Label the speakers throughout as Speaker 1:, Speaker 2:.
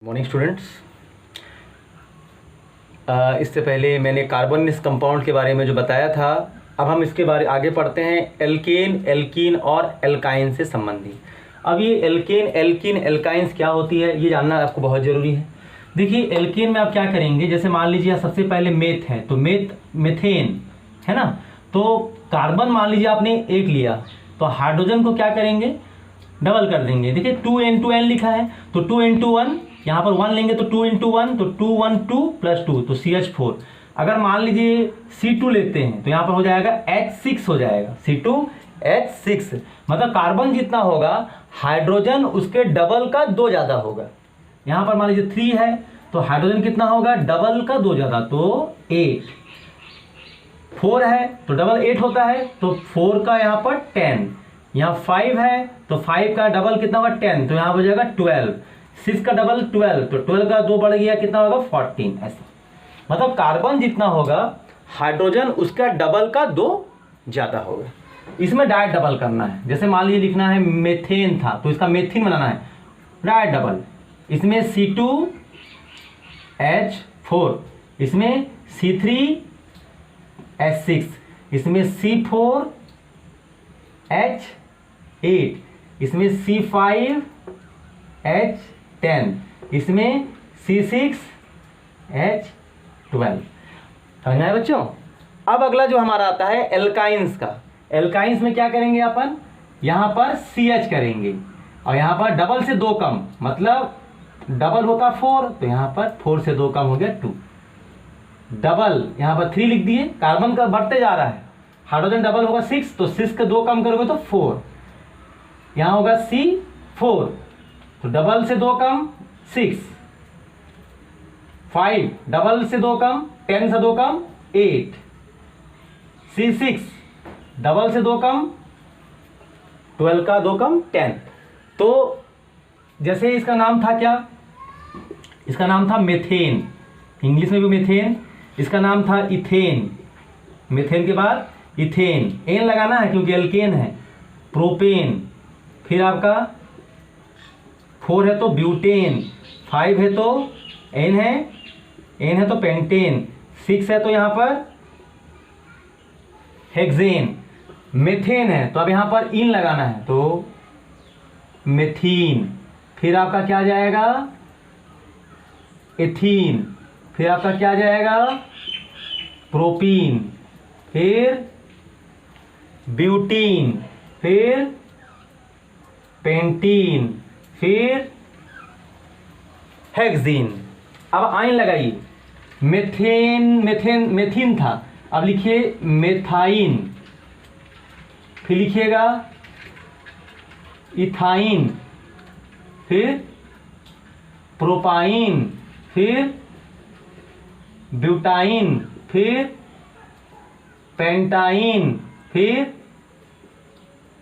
Speaker 1: Morning students. इससे पहले मैंने कार्बन कंपाउंड के बारे में जो बताया था, अब हम इसके बारे आगे पढ़ते हैं एल्केन, एल्कीन और एल्काइन से संबंधित। अब ये एल्केन, एल्कीन, एल्काइंस क्या होती है ये जानना आपको बहुत ज़रूरी है। देखिए एल्केन में आप क्या करेंगे, जैसे मान लीजिए सबसे पहले मेथ है तो मेथेन है ना, तो कार्बन मान लीजिए आपने एक लिया तो हाइड्रोजन को क्या करेंगे, डबल कर देंगे। देखिए 2n2n लिखा है तो 2 × 1, यहाँ पर 1 लेंगे तो 2 × 1 तो 2 1 2 + 2 तो CH4। अगर मान लीजिए C2 लेते हैं तो यहाँ पर हो जाएगा H6 हो जाएगा, C2H6। मतलब कार्बन जितना होगा हाइड्रोजन उसके डबल का 2 ज़्यादा होगा। यहाँ पर मान लीजिए 3 है तो हाइड्रोजन कितना होगा, डबल का 2 ज़्यादा तो 8। 4 है तो डबल 8 होता है तो 4 का यहाँ पर 10। यहाँ 5 है तो 5 का डबल कितना होगा 10 तो यहाँ हो जाएगा 12। 6 का डबल 12 तो 12 का 2 बढ़ गया कितना होगा 14। ऐसे मतलब कार्बन जितना होगा हाइड्रोजन उसका डबल का 2 ज़्यादा होगा। इसमें डायरेक्ट डबल करना है, जैसे मान लीजिए लिखना है मेथेन था तो इसका मेथिन बनाना है, डायरेक्ट डबल। इसमें C2H4, इसमें C3H6, इसमें C4H8, इसमें C5H10, इसमें C6H12। समझ में आया बच्चों। अब अगला जो हमारा आता है एल्काइंस का। एल्काइंस में क्या करेंगे अपन, यहाँ पर CH करेंगे और यहाँ पर डबल से 2 कम, मतलब डबल होता 4 तो यहाँ पर 4 से 2 कम हो गया 2। डबल यहाँ पर 3 लिख दिए, कार्बन का बढ़ते जा रहा है, हाइड्रोजन डबल होगा 6 तो 6 के 2 कम करोगे तो 4। यहाँ होगा C4 तो डबल से 2 कम 6, 5 डबल से 2 कम 10 से 2 कम 8, C6 डबल से 2 कम 12 का 2 कम 10। तो जैसे इसका नाम था क्या, इसका नाम था मेथेन, इंग्लिश में भी मेथेन, इसका नाम था इथेन, मेथेन के बाद इथेन, एन लगाना है क्योंकि एल्केन है। प्रोपेन, फिर आपका 4 है तो ब्यूटेन, 5 है तो एन है तो पेंटेन, 6 है तो यहाँ पर हेक्सेन। मेथेन है तो अब यहाँ पर इन लगाना है तो मेथीन, फिर आपका क्या जाएगा एथीन, फिर आपका क्या जाएगा प्रोपीन, फिर ब्यूटीन, फिर पेंटीन, फिर हेक्सीन। अब आइन लगाइए, मेथीन था, अब लिखिए मेथाइन, फिर लिखिएगा इथाइन, फिर प्रोपाइन, फिर ब्यूटाइन, फिर पेंटाइन, फिर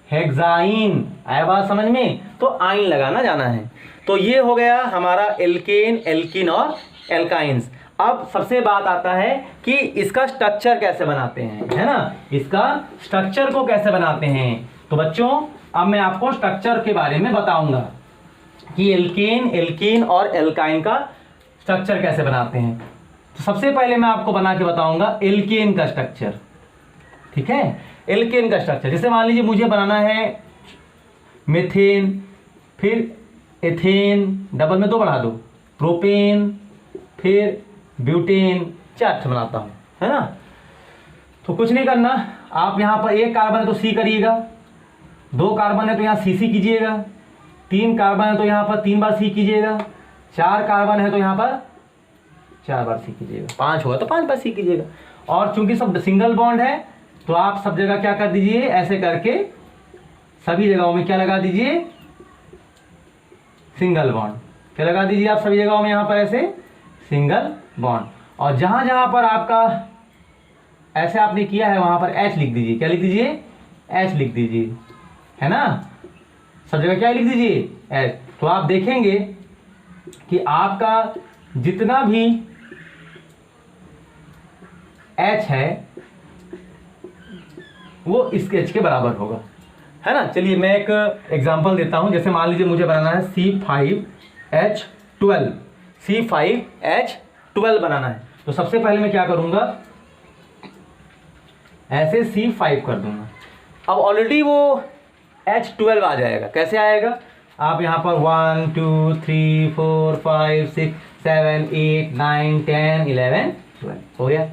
Speaker 1: हेक्साइन। आया बात समझ में, तो आइन लगाना जाना है। तो ये हो गया हमारा एल्केन, एल्कीन और एल्काइंस। अब सबसे बात आता है कि इसका स्ट्रक्चर कैसे बनाते हैं, है ना, इसका स्ट्रक्चर को कैसे बनाते हैं। तो बच्चों अब मैं आपको स्ट्रक्चर के बारे में बताऊंगा कि एल्केन, एल्कीन और एल्काइन का स्ट्रक्चर कैसे बनाते हैं। तो सबसे पहले मैं आपको बना के बताऊंगा एल्केन का स्ट्रक्चर, ठीक है। एल्केन का स्ट्रक्चर जैसे मान लीजिए मुझे बनाना है मेथेन, फिर एथेन, डबल में 2 बढ़ा दो, प्रोपेन, फिर ब्यूटेन, 4 बनाता हूँ, है ना। तो कुछ नहीं करना, आप यहाँ पर 1 कार्बन है तो C करिएगा, 2 कार्बन है तो यहाँ CC कीजिएगा, 3 कार्बन है तो यहाँ पर 3 बार C कीजिएगा, 4 कार्बन है तो यहाँ पर 4 बार C कीजिएगा, 5 होगा तो 5 बार C कीजिएगा। और चूंकि सब सिंगल बॉन्ड है तो आप सब जगह क्या कर दीजिए, ऐसे करके सभी जगहों में क्या लगा दीजिए, सिंगल बॉन्ड। क्या लगा दीजिए आप सभी जगहों में यहाँ पर ऐसे सिंगल बॉन्ड। और जहाँ जहाँ पर आपका ऐसे आपने किया है वहाँ पर H लिख दीजिए। क्या लिख दीजिए, H लिख दीजिए, है ना। सब जगह क्या लिख दीजिए, H। तो आप देखेंगे कि आपका जितना भी H है वो इस H के बराबर होगा, है ना। चलिए मैं एक एग्जांपल देता हूं। जैसे मान लीजिए मुझे बनाना है C5H12, C5H12 बनाना है। तो सबसे पहले मैं क्या करूँगा, ऐसे C5 कर दूंगा। अब ऑलरेडी वो H12 आ जाएगा। कैसे आएगा, आप यहाँ पर 1 2 3 4 5 6 7 8 9 10 11 12 हो गया।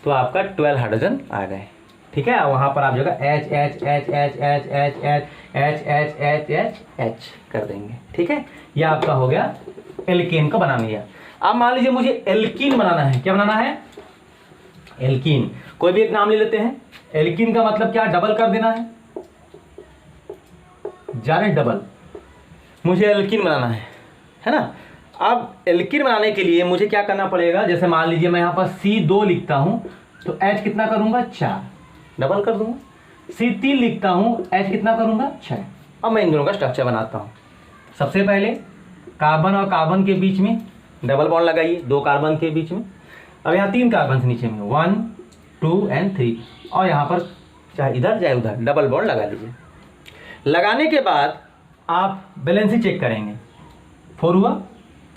Speaker 1: तो आपका 12 हाइड्रोजन आ गए। ठीक है, वहाँ पर आप जगह H H H H H H H H H H H H कर देंगे। ठीक है, यह आपका हो गया एल्केन का बना लिया। अब मान लीजिए मुझे एल्कीन बनाना है। क्या बनाना है, एल्कीन। कोई भी एक नाम ले लेते हैं। एल्कीन का मतलब क्या, डबल कर देना है, जाने डबल। मुझे एल्कीन बनाना है ना। अब एल्कीन बनाने के लिए मुझे क्या करना पड़ेगा, जैसे मान लीजिए मैं यहाँ पर C2 लिखता हूँ तो H कितना करूँगा 4, डबल कर दूंगा। C3 लिखता हूँ, H कितना करूँगा 6। अब मैं इन दोनों का स्ट्रक्चर बनाता हूँ। सबसे पहले कार्बन और कार्बन के बीच में डबल बॉन्ड लगाइए, 2 कार्बन के बीच में। अब यहाँ 3 कार्बन नीचे में 1 2 एंड 3, और यहाँ पर चाहे इधर चाहे उधर डबल बॉन्ड लगा लीजिए। लगाने के बाद आप बैलेंसी चेक करेंगे। 4 हुआ,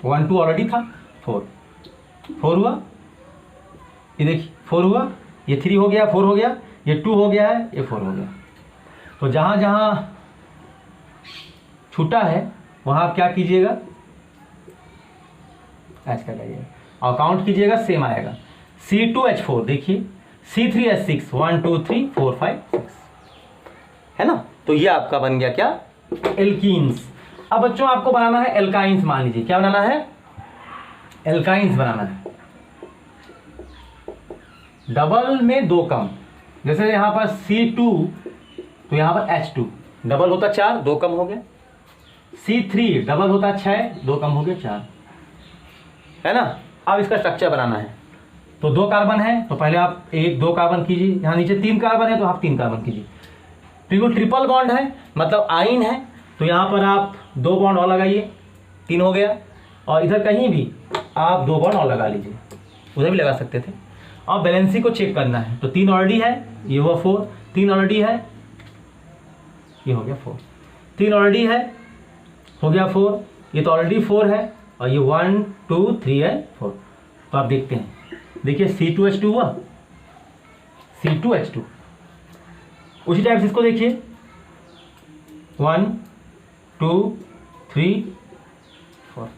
Speaker 1: 1 2 ऑलरेडी था, 4 हुआ, ये देखिए 4 हुआ, ये 3 हो गया, 4 हो गया, ये 2 हो गया है, ये 4 हो गया। तो जहाँ जहाँ छूटा है वहाँ आप क्या कीजिएगा, ऐच कर जाइएगा और काउंट कीजिएगा, सेम आएगा। C2H4 देखिए, C3H6 1 2 3 4 5 6 है ना। तो ये आपका बन गया क्या, एल्कीन्स। अब बच्चों आपको बनाना है एल्काइंस। मान लीजिए क्या बनाना है, एल्काइंस बनाना है। डबल में 2 कम, जैसे यहाँ पर C2 तो यहाँ पर H2 डबल होता 4, 2 कम हो गया। C3 डबल होता 6, 2 कम हो गया 4, है ना। अब इसका स्ट्रक्चर बनाना है। तो 2 कार्बन है तो पहले आप 1 2 कार्बन कीजिए। यहाँ नीचे 3 कार्बन है तो आप 3 कार्बन कीजिए। बिल्कुल ट्रिपल बॉन्ड है मतलब आइन है, तो यहाँ पर आप 2 बॉन्ड और लगाइए, 3 हो गया। और इधर कहीं भी आप 2 बॉन्ड और लगा लीजिए, उधर भी लगा सकते थे। और बैलेंसी को चेक करना है। तो 3 ऑलरेडी है, ये हुआ 4, 3 ऑलरेडी है, ये हो गया 4, 3 ऑलरेडी है, हो गया 4, ये तो ऑलरेडी 4 है, और ये 1 2 3 है 4। तो आप देखते हैं, देखिए C2H2 हुआ, C2H2। उसी टाइप से इसको देखिए 1 2 3 4,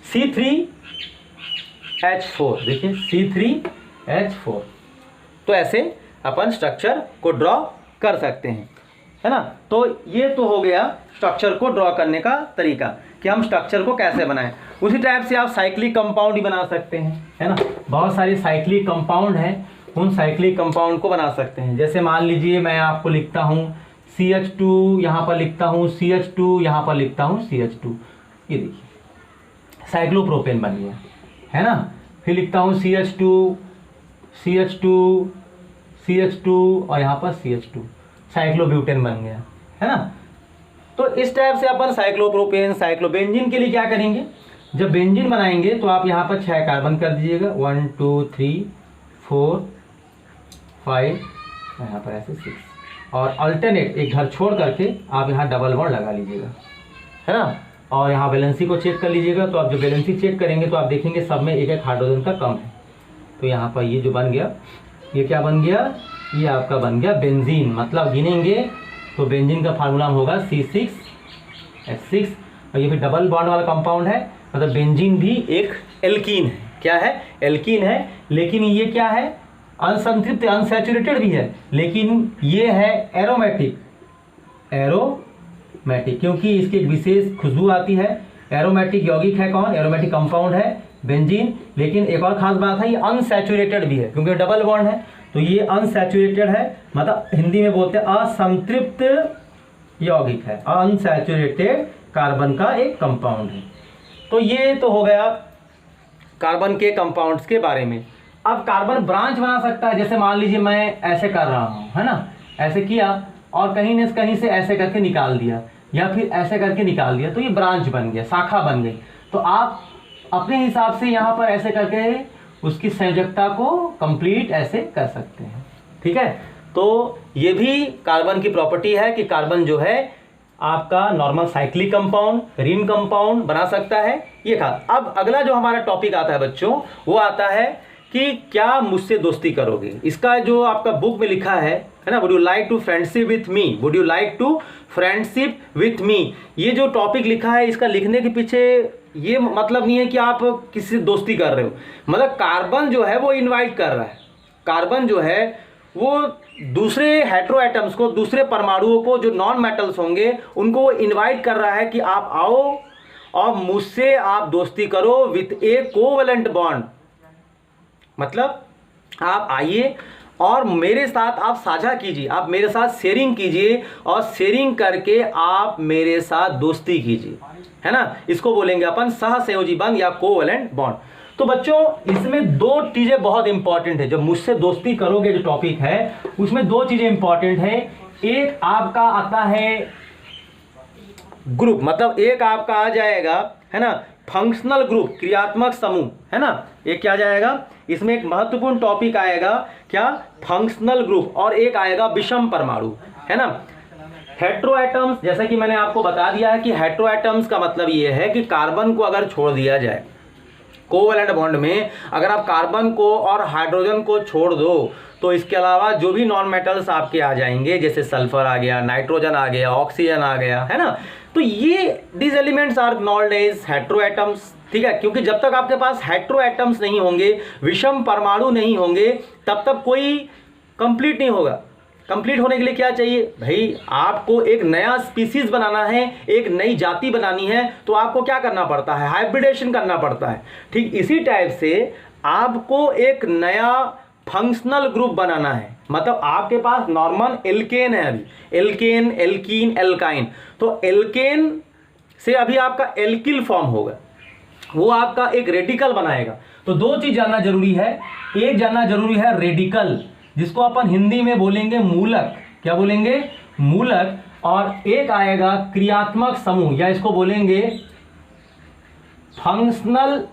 Speaker 1: C3H4 देखिए, C3H4। तो ऐसे अपन स्ट्रक्चर को ड्रॉ कर सकते हैं, है ना। तो ये तो हो गया स्ट्रक्चर को ड्रॉ करने का तरीका कि हम स्ट्रक्चर को कैसे बनाएं। उसी टाइप से आप साइक्लिक कंपाउंड भी बना सकते हैं, है ना। बहुत सारी साइक्लिक कंपाउंड हैं, उन साइक्लिक कंपाउंड को बना सकते हैं। जैसे मान लीजिए मैं आपको लिखता हूँ CH2, यहाँ पर लिखता हूँ CH2, यहाँ पर लिखता हूँ CH2, ये देखिए साइक्लोप्रोपेन बन गया, है ना। फिर लिखता हूँ CH2 CH2 CH2 और यहाँ पर CH2, साइक्लोब्यूटेन बन गया, है ना। तो इस टाइप से अपन साइक्लोप्रोपेन साइक्लोबेंजीन के लिए क्या करेंगे, जब बेंजीन बनाएंगे तो आप यहाँ पर 6 कार्बन कर दीजिएगा, 1 2 3 4 5, यहाँ पर ऐसे 6, और अल्टरनेट एक घर छोड़ करके आप यहाँ डबल बॉन्ड लगा लीजिएगा, है ना। और यहाँ बैलेंसी को चेक कर लीजिएगा। तो आप जो बैलेंसी चेक करेंगे तो आप देखेंगे सब में 1 हाइड्रोजन का कम है। तो यहाँ पर ये जो बन गया, ये क्या बन गया, ये आपका बन गया बेंजीन। मतलब गिनेंगे तो बेंजीन का फार्मूला होगा C6H6, और ये फिर डबल बॉन्ड वाला कंपाउंड है, मतलब बेंजीन भी एक एल्कीन है। क्या है, एल्कीन है, लेकिन ये क्या है, अनसंतृप्त अनसैचुरेटेड भी है, लेकिन ये है एरोमेटिक, एरोमेटिक क्योंकि इसकी एक विशेष खुशबू आती है। एरोमेटिक यौगिक है कौन, एरोमेटिक कंपाउंड है बेंजीन। लेकिन एक और खास बात है, ये अनसैचुरेटेड भी है क्योंकि डबल बॉन्ड है, तो ये अनसैचुरेटेड है, मतलब हिंदी में बोलते हैं असंतृप्त यौगिक है, अनसैचुरेटेड कार्बन का एक कंपाउंड है। तो ये तो हो गया कार्बन के कंपाउंड्स के बारे में। अब कार्बन ब्रांच बना सकता है। जैसे मान लीजिए मैं ऐसे कर रहा हूँ, है ना, ऐसे किया और कहीं से ऐसे करके निकाल दिया, या फिर ऐसे करके निकाल दिया, तो ये ब्रांच बन गया, शाखा बन गई। तो आप अपने हिसाब से यहाँ पर ऐसे करके उसकी संयोजकता को कंप्लीट ऐसे कर सकते हैं, ठीक है। तो ये भी कार्बन की प्रॉपर्टी है कि कार्बन जो है आपका नॉर्मल साइक्लिक कंपाउंड, रिन कंपाउंड बना सकता है, ये कहा। अब अगला जो हमारा टॉपिक आता है बच्चों, वो आता है कि क्या मुझसे दोस्ती करोगे। इसका जो आपका बुक में लिखा है ना, would you like to friendship with me, would you like to friendship with me, ये जो टॉपिक लिखा है, इसका लिखने के पीछे ये मतलब नहीं है कि आप किसी से दोस्ती कर रहे हो, मतलब कार्बन जो है वो इनवाइट कर रहा है, कार्बन जो है वो दूसरे हेटेरो एटम्स को, दूसरे परमाणुओं को, जो नॉन मेटल्स होंगे, उनको इनवाइट कर रहा है कि आप आओ और मुझसे आप दोस्ती करो विथ ए कोवेलेंट बॉन्ड, मतलब आप आइए और मेरे साथ आप साझा कीजिए, आप मेरे साथ शेयरिंग कीजिए और शेयरिंग करके आप मेरे साथ दोस्ती कीजिए, है ना। इसको बोलेंगे अपन सहसंयोजी बंध या कोवेलेंट बॉन्ड। तो बच्चों इसमें दो चीजें बहुत इंपॉर्टेंट है, जब मुझसे दोस्ती करोगे जो टॉपिक है उसमें दो चीजें इंपॉर्टेंट है। एक आपका आता है ग्रुप, मतलब एक आपका आ जाएगा, है ना, फंक्शनल ग्रुप, क्रियात्मक समूह, है ना। एक क्या जाएगा, इसमें एक महत्वपूर्ण टॉपिक आएगा, क्या, फंक्शनल ग्रुप, और एक आएगा विषम परमाणु, है ना। हेटेरो एटम्स, जैसा कि मैंने आपको बता दिया है कि हेटेरो एटम्स का मतलब ये है कि कार्बन को अगर छोड़ दिया जाए कोवेलेंट बॉन्ड में, अगर आप कार्बन को और हाइड्रोजन को छोड़ दो तो इसके अलावा जो भी नॉन मेटल्स आपके आ जाएंगे, जैसे सल्फर आ गया, नाइट्रोजन आ गया, ऑक्सीजन आ गया, है ना, तो ये दीज एलिमेंट्स आर नॉल्ड एज हेटेरो एटम्स, ठीक है। क्योंकि जब तक आपके पास हेटेरो एटम्स नहीं होंगे, विषम परमाणु नहीं होंगे, तब तक कोई कंप्लीट नहीं होगा। कंप्लीट होने के लिए क्या चाहिए भाई, आपको एक नया स्पीसीज बनाना है, एक नई जाति बनानी है, तो आपको क्या करना पड़ता है, हाइब्रिडेशन करना पड़ता है। ठीक इसी टाइप से आपको एक नया फंक्शनल ग्रुप बनाना है, मतलब आपके पास नॉर्मल एल्केन है, अभी एल्केन, एल्कीन, एल्काइन, तो एल्केन से अभी आपका एल्किल फॉर्म होगा, वो आपका एक रेडिकल बनाएगा। तो दो चीज जानना जरूरी है, एक जानना जरूरी है रेडिकल, जिसको अपन हिंदी में बोलेंगे मूलक, क्या बोलेंगे, मूलक, और एक आएगा क्रियात्मक समूह या इसको बोलेंगे फंक्शनल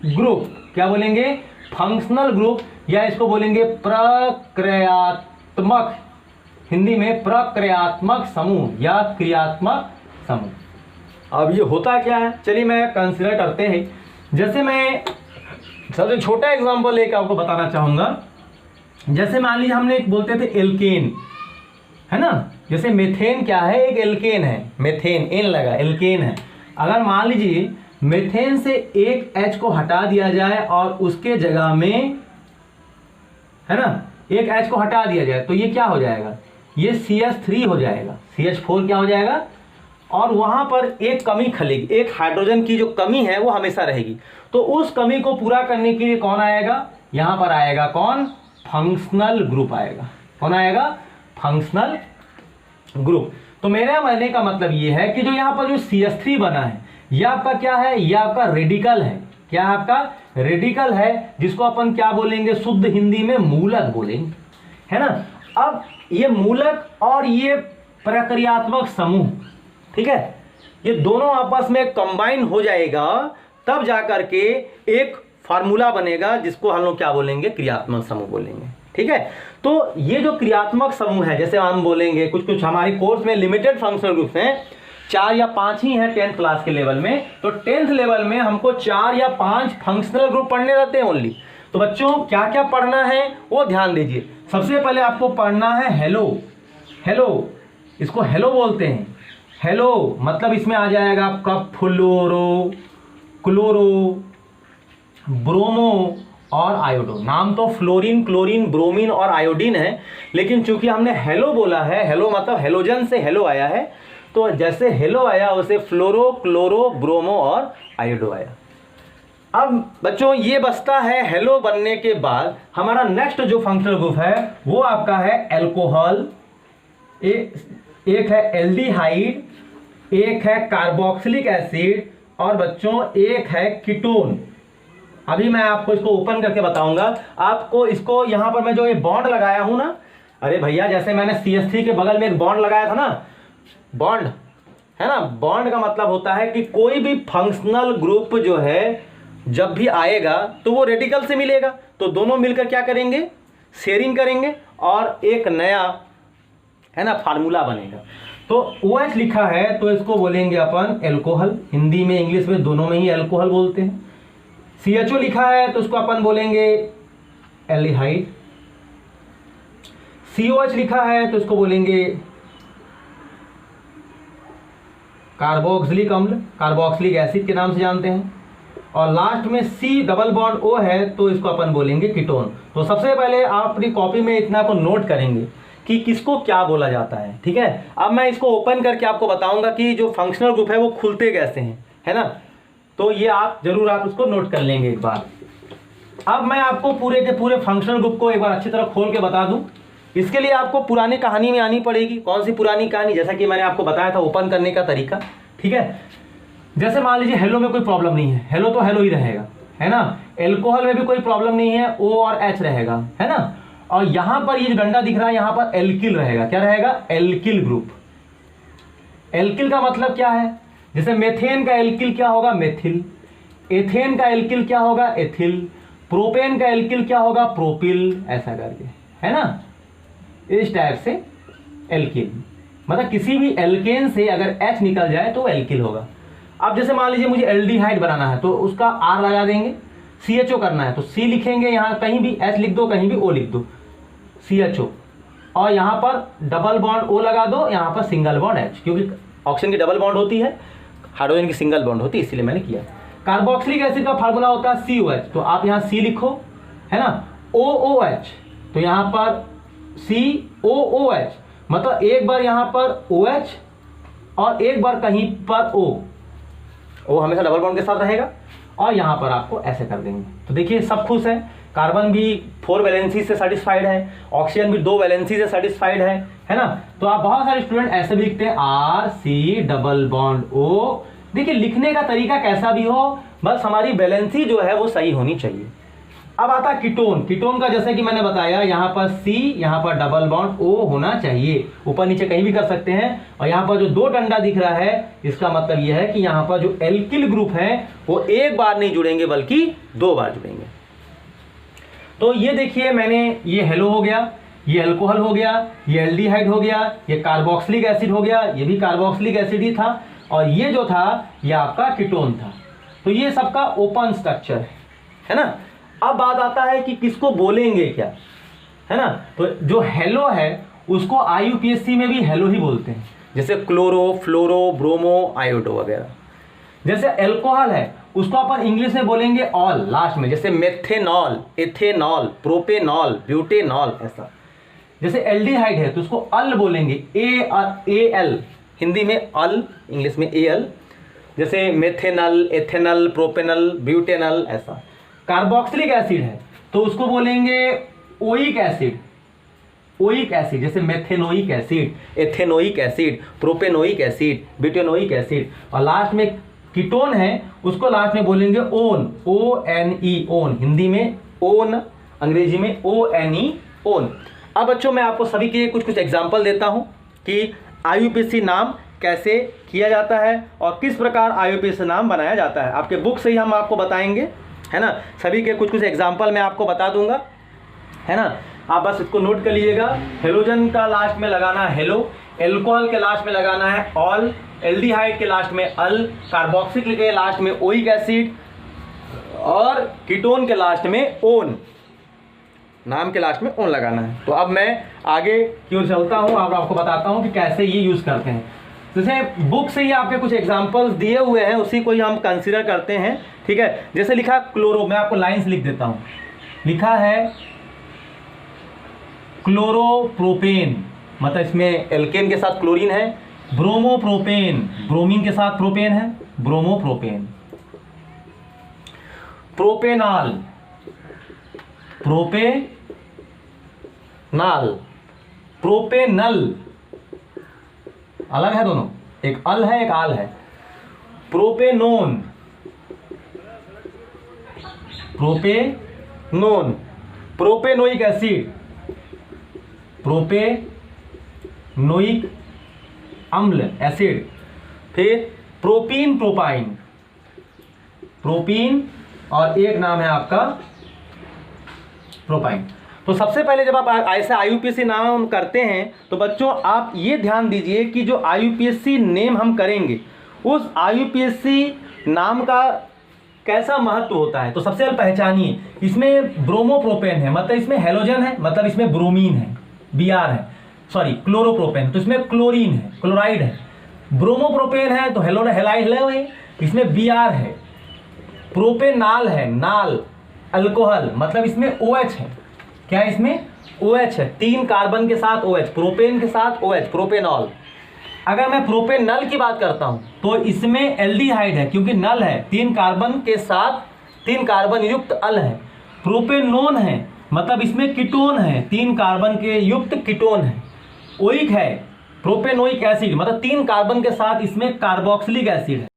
Speaker 1: ग्रुप, क्या बोलेंगे, फंक्शनल ग्रुप, या इसको बोलेंगे प्रक्रियात्मक, हिंदी में प्रक्रियात्मक समूह या क्रियात्मक समूह। अब ये होता क्या है, चलिए मैं कंसीडर करते हैं, जैसे मैं सबसे छोटा एग्जांपल लेकर आपको बताना चाहूंगा। जैसे मान लीजिए हमने एक बोलते थे एल्केन, है ना, जैसे मेथेन क्या है, एक एल्केन है, मेथेन, एन लगा, एल्केन है। अगर मान लीजिए मेथेन से एक H को हटा दिया जाए और उसके जगह में, है ना, एक H को हटा दिया जाए तो ये क्या हो जाएगा, ये CH3 हो जाएगा, CH4 क्या हो जाएगा, और वहां पर एक कमी खलेगी, एक हाइड्रोजन की जो कमी है वो हमेशा रहेगी। तो उस कमी को पूरा करने के लिए कौन आएगा, यहां पर आएगा कौन, फंक्शनल ग्रुप आएगा। कौन आएगा, फंक्शनल ग्रुप। तो मेरा मानने का मतलब ये है कि जो यहाँ पर जो CH3 बना है ये आपका क्या है, ये आपका रेडिकल है, क्या है आपका, रेडिकल है, जिसको अपन क्या बोलेंगे, शुद्ध हिंदी में मूलक बोलेंगे, है ना। अब ये मूलक और ये प्रक्रियात्मक समूह, ठीक है, ये दोनों आपस में कंबाइन हो जाएगा, तब जाकर के एक फार्मूला बनेगा जिसको हम लोग क्या बोलेंगे, क्रियात्मक समूह बोलेंगे, ठीक है। तो ये जो क्रियात्मक समूह है, जैसे हम बोलेंगे कुछ कुछ हमारे कोर्स में लिमिटेड फंक्शनल ग्रुप्स हैं, 4 या 5 ही हैं 10th क्लास के लेवल में, तो 10th लेवल में हमको 4 या 5 फंक्शनल ग्रुप पढ़ने रहते हैं ओनली। तो बच्चों क्या क्या पढ़ना है वो ध्यान दीजिए। सबसे पहले आपको पढ़ना है हेलो, हेलो, इसको हेलो बोलते हैं, हेलो मतलब इसमें आ जाएगा आपका फ्लोरो, क्लोरो, ब्रोमो और आयोडो। नाम तो फ्लोरीन, क्लोरीन, ब्रोमीन और आयोडीन है, लेकिन चूंकि हमने हेलो बोला है, हेलो मतलब हेलोजन से हेलो आया है, तो जैसे हेलो आया वैसे फ्लोरो, क्लोरो, ब्रोमो और आयोडो आया। अब बच्चों ये बचता है, हेलो बनने के बाद हमारा नेक्स्ट जो फंक्शनल ग्रुप है वो आपका है एल्कोहल, एक है एल्डिहाइड, एक है कार्बोक्सिलिक एसिड, और बच्चों एक है कीटोन। अभी मैं आपको इसको ओपन करके बताऊंगा आपको। इसको यहां पर मैं जो ये बॉन्ड लगाया हूं ना, अरे भैया जैसे मैंने CH3 के बगल में एक बॉन्ड लगाया था ना, बॉन्ड है ना, बॉन्ड का मतलब होता है कि कोई भी फंक्शनल ग्रुप जो है जब भी आएगा तो वो रेडिकल से मिलेगा, तो दोनों मिलकर क्या करेंगे, शेयरिंग करेंगे और एक नया, है ना, फार्मूला बनेगा। तो OH लिखा है तो इसको बोलेंगे अपन एल्कोहल, हिंदी में इंग्लिश में दोनों में ही एल्कोहल बोलते हैं। CHO लिखा है तो उसको अपन बोलेंगे एल्डिहाइड। COH लिखा है तो इसको बोलेंगे कार्बोक्सिलिक अम्ल, कार्बोक्सिलिक एसिड के नाम से जानते हैं। और लास्ट में C डबल बॉन्ड O है तो इसको अपन बोलेंगे कीटोन। तो सबसे पहले आप अपनी कॉपी में इतना को नोट करेंगे कि किसको क्या बोला जाता है, ठीक है। अब मैं इसको ओपन करके आपको बताऊंगा कि जो फंक्शनल ग्रुप है वो खुलते कैसे हैं, है ना। तो ये आप जरूर आप उसको नोट कर लेंगे एक बार। अब मैं आपको पूरे के पूरे फंक्शनल ग्रुप को एक बार अच्छी तरह खोल के बता दूं। इसके लिए आपको पुरानी कहानी में आनी पड़ेगी। कौन सी पुरानी कहानी? जैसा कि मैंने आपको बताया था ओपन करने का तरीका, ठीक है। जैसे मान लीजिए हेलो में कोई प्रॉब्लम नहीं है, हेलो तो हेलो ही रहेगा, है ना। एल्कोहल में भी कोई प्रॉब्लम नहीं है, O और H रहेगा, है ना। और यहां पर ये जो डंडा दिख रहा है यहां पर एल्किल रहेगा। क्या रहेगा? Alkyl group. एल्किल का मतलब क्या है? जैसे मेथेन का एल्किल क्या होगा? मेथिल। एथेन का एल्किल क्या होगा? एथिल। प्रोपेन का एल्किल क्या होगा? प्रोपिल। ऐसा करके, है ना, इस टाइप से एल्किल। मतलब किसी भी एल्केन से अगर H निकल जाए तो एल्किल होगा। अब जैसे मान लीजिए मुझे एल्डिहाइड बनाना है तो उसका R लगा देंगे। CHO करना है तो C लिखेंगे, यहाँ कहीं भी H लिख दो, कहीं भी O लिख दो, CHO। और यहाँ पर डबल बॉन्ड O लगा दो, यहाँ पर सिंगल बॉन्ड H, क्योंकि ऑक्सीजन की डबल बॉन्ड होती है, हाइड्रोजन की सिंगल बॉन्ड होती है, इसीलिए मैंने किया। कार्बोक्सिलिक एसिड का फार्मूला होता है COH, तो आप यहाँ C लिखो, है ना। OOH, तो यहाँ पर COOH, मतलब एक बार यहाँ पर OH और एक बार कहीं पर O हमेशा डबल बॉन्ड के साथ रहेगा। और यहाँ पर आपको ऐसे कर देंगे। तो देखिए सब खुश है। कार्बन भी 4 वैलेंसी से सेटिस्फाइड है, ऑक्सीजन भी 2 वैलेंसी से सेटिस्फाइड है ना। तो आप बहुत सारे स्टूडेंट ऐसे भी लिखते हैं RC डबल बॉन्ड O। देखिए लिखने का तरीका कैसा भी हो, बस हमारी वैलेंसी जो है वो सही होनी चाहिए। अब आता है कीटोन। कीटोन का जैसे कि मैंने बताया यहाँ पर C, यहाँ पर डबल बॉन्ड O होना चाहिए, ऊपर नीचे कहीं भी कर सकते हैं। और यहाँ पर जो 2 डंडा दिख रहा है इसका मतलब यह है कि यहाँ पर जो एल्किल ग्रुप है वो एक बार नहीं जुड़ेंगे बल्कि 2 बार जुड़ेंगे। तो ये देखिए मैंने, ये हेलो हो गया, ये अल्कोहल हो गया, ये एल्डिहाइड हो गया, ये कार्बोक्सिलिक एसिड हो गया, ये भी कार्बोक्सिलिक एसिड ही था, और ये जो था ये आपका कीटोन था। तो ये सबका ओपन स्ट्रक्चर है ना। अब बात आता है कि किसको बोलेंगे क्या, है ना। तो जो हेलो है उसको IUPAC में भी हेलो ही बोलते हैं, जैसे क्लोरो, फ्लोरो, ब्रोमो, आयोडो वगैरह। जैसे अल्कोहल है उसको अपन इंग्लिश में बोलेंगे ऑल लास्ट में, जैसे मेथेनॉल, एथेनॉल, प्रोपेनॉल, ब्यूटेनॉल, ऐसा। जैसे एल्डिहाइड है तो उसको अल बोलेंगे, AL, हिंदी में अल, इंग्लिश में AL। जैसे मेथेनल, एथेनल, प्रोपेनल, ब्यूटेनल, ऐसा। कार्बोक्सिलिक एसिड है तो उसको बोलेंगे ओइक एसिड, ओइक एसिड, जैसे methanoic acid, ethanoic acid, propanoic acid, butanoic acid. और लास्ट में कीटोन है उसको लास्ट में बोलेंगे ओन, ONE, ओन, हिंदी में ओन, अंग्रेजी में ONE, ओन। अब बच्चों मैं आपको सभी के कुछ एग्जाम्पल देता हूं कि IUPAC नाम कैसे किया जाता है और किस प्रकार IUPAC नाम बनाया जाता है। आपके बुक से ही हम आपको बताएंगे, है ना। सभी के कुछ एग्जाम्पल मैं आपको बता दूंगा, है ना। आप बस इसको नोट कर लीजिएगा। हेलोजन का लास्ट में लगाना है हेलो, एल्कोहल के लास्ट में लगाना है ऑल, एल्डिहाइड के लास्ट में अल, कार्बोक्सिलिक के लास्ट में ओइक एसिड और कीटोन के लास्ट में ओन, नाम के लास्ट में ओन लगाना है। तो अब मैं आगे की ओर चलता हूँ और आपको बताता हूँ कि कैसे ये यूज़ करते हैं। जैसे बुक से ही आपके कुछ एग्जाम्पल्स दिए हुए हैं, उसी को ही हम कंसीडर करते हैं, ठीक है। जैसे लिखा क्लोरो, मैं आपको लाइंस लिख देता हूँ। लिखा है क्लोरोप्रोपेन, मतलब इसमें एल्केन के साथ क्लोरीन है। ब्रोमोप्रोपेन, ब्रोमीन के साथ प्रोपेन है, ब्रोमोप्रोपेन। प्रोपेनॉल, प्रोपेनॉल, प्रोपेनल, अलग है दोनों, एक अल है एक आल है। Propanone, propanone, propanoic acid, propanoic अम्ल एसिड। फिर प्रोपीन, प्रोपाइन, प्रोपीन और एक नाम है आपका प्रोपाइन। तो सबसे पहले जब आप ऐसे IUPAC नाम करते हैं तो बच्चों आप ये ध्यान दीजिए कि जो IUPAC नेम हम करेंगे उस IUPAC नाम का कैसा महत्व होता है। तो सबसे पहले पहचानिए, इसमें ब्रोमोप्रोपेन है मतलब इसमें हेलोजन है, मतलब इसमें ब्रोमीन है, Br है, सॉरी क्लोरोप्रोपेन तो इसमें क्लोरीन है, क्लोराइड है। ब्रोमोप्रोपेन है तो हेलाइड है, इसमें Br है। प्रोपेनाल है, नाल अल्कोहल मतलब इसमें OH है। क्या इसमें OH है, 3 कार्बन के साथ OH, प्रोपेन के साथ OH, प्रोपेनॉल। अगर मैं प्रोपेनल की बात करता हूं तो इसमें एल्डिहाइड है क्योंकि नल है, 3 कार्बन के साथ 3 कार्बन युक्त अल है। प्रोपेनोन है मतलब इसमें कीटोन है, 3 कार्बन के युक्त कीटोन है। ओइक है, प्रोपेनोइक एसिड मतलब 3 कार्बन के साथ इसमें कार्बोक्सिलिक एसिड है।